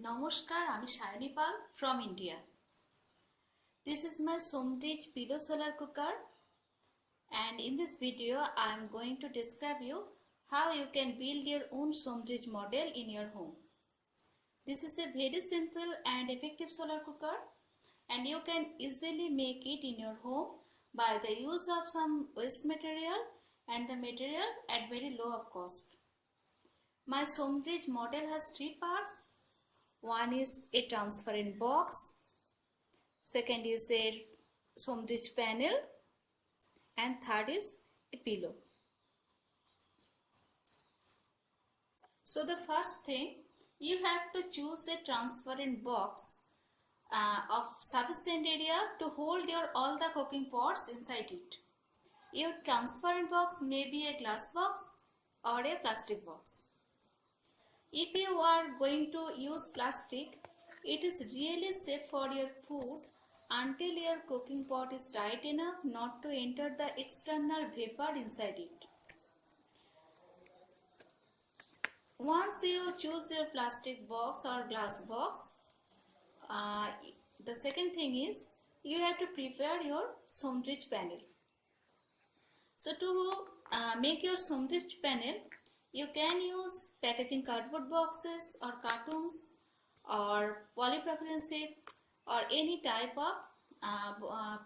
নমস্কার, আমি সায়নী পাল from India. This is my Somrij Pillow Solar Cooker, and in this video I am going to describe you how you can build your own Somrij model in your home. This is a very simple and effective solar cooker, and you can easily make it in your home by the use of some waste material and the material at very low of cost. My Somrij model has three parts. One is a transparent box, second is a Somrij panel, and third is a pillow. So the first thing, you have to choose a transparent box of sufficient area to hold your all the cooking pots inside it. Your transparent box may be a glass box or a plastic box. If you are going to use plastic, it is really safe for your food until your cooking pot is tight enough not to enter the external vapor inside it. Once you choose your plastic box or glass box, the second thing is you have to prepare your Somrij panel. So to make your Somrij panel, you can use packaging cardboard boxes or cartons or polypropylene sheet or any type of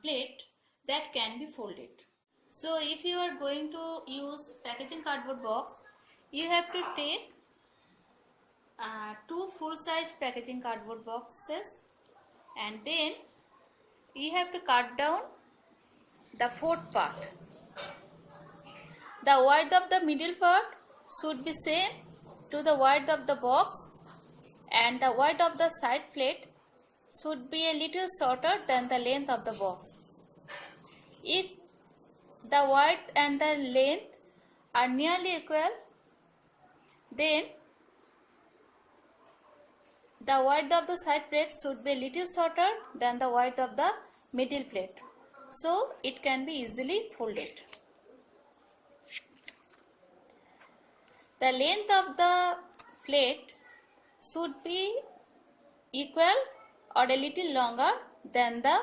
plate that can be folded. So if you are going to use packaging cardboard box, you have to take two full-size packaging cardboard boxes, and then you have to cut down the fourth part. The width of the middle part should be same to the width of the box, and the width of the side plate should be a little shorter than the length of the box. If the width and the length are nearly equal, then the width of the side plate should be a little shorter than the width of the middle plate, so it can be easily folded. The length of the plate should be equal or a little longer than the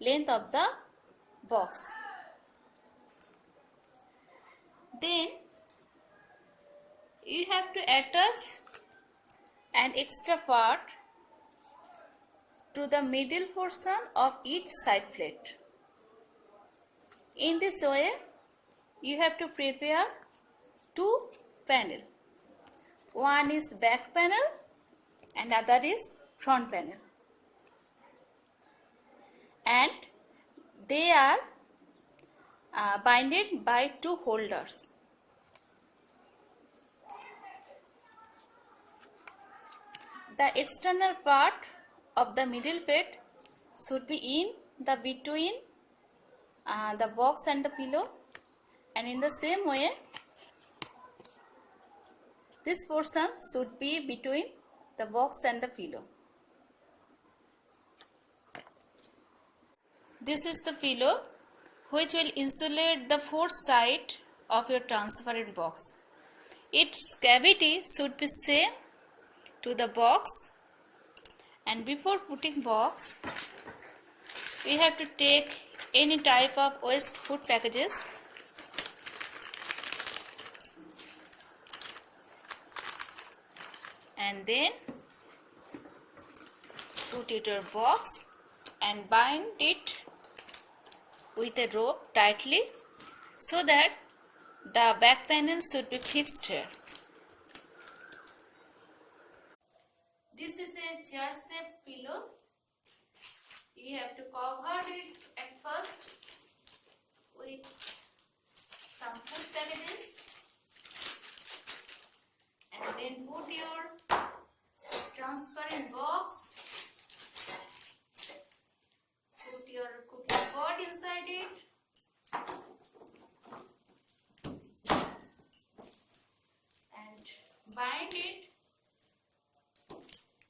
length of the box. Then you have to attach an extra part to the middle portion of each side plate. In this way, you have to prepare two panel. One is back panel and other is front panel, and they are binded by two holders. The external part of the middle plate should be in the between the box and the pillow, and in the same way this portion should be between the box and the pillow. This is the pillow which will insulate the fourth side of your transparent box. Its cavity should be same to the box, and before putting box, we have to take any type of waste food packages and then put it in your box and bind it with a rope tightly so that the back panel should be fixed here. This is a chair-shaped pillow. You have to cover it at first with some food packages, and then put your transparent box, put your cooking pot inside it, and bind it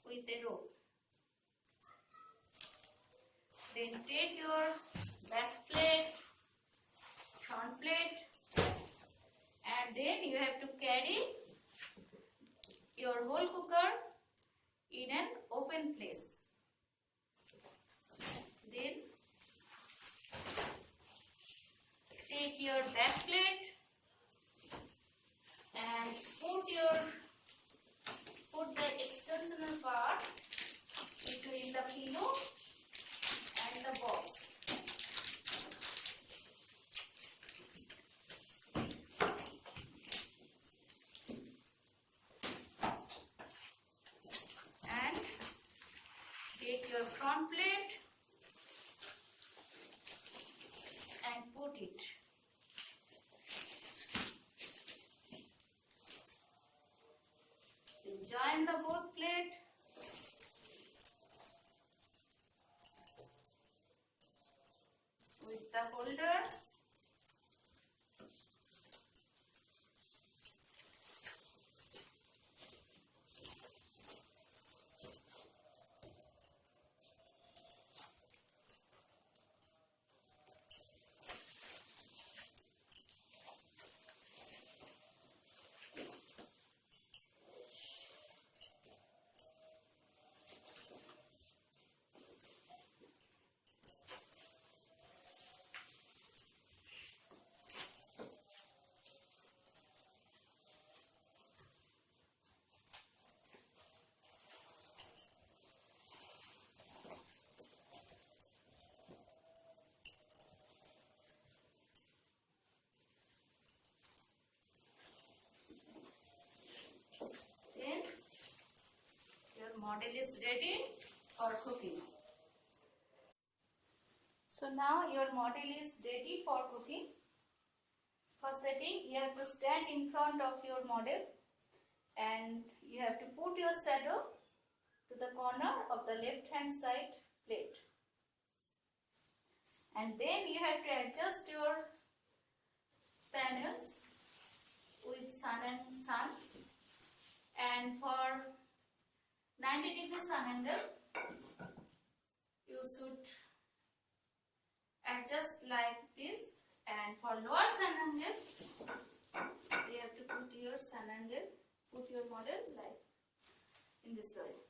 with a rope. Then take your back plate, front plate, and then you have to carry your whole cooker in an open place. Then take your back plate and put the extensional part between the pillow and the box. And take your front plate and put it. Then join the both plate with the holder. Then your model is ready for cooking. So now your model is ready for cooking. For setting, you have to stand in front of your model and you have to put your shadow to the corner of the left hand side plate. And then you have to adjust your panels with sun and sun. And for 90° sun angle, you should adjust like this. And for lower sun angle, you have to put your sun angle, put your model like in this way.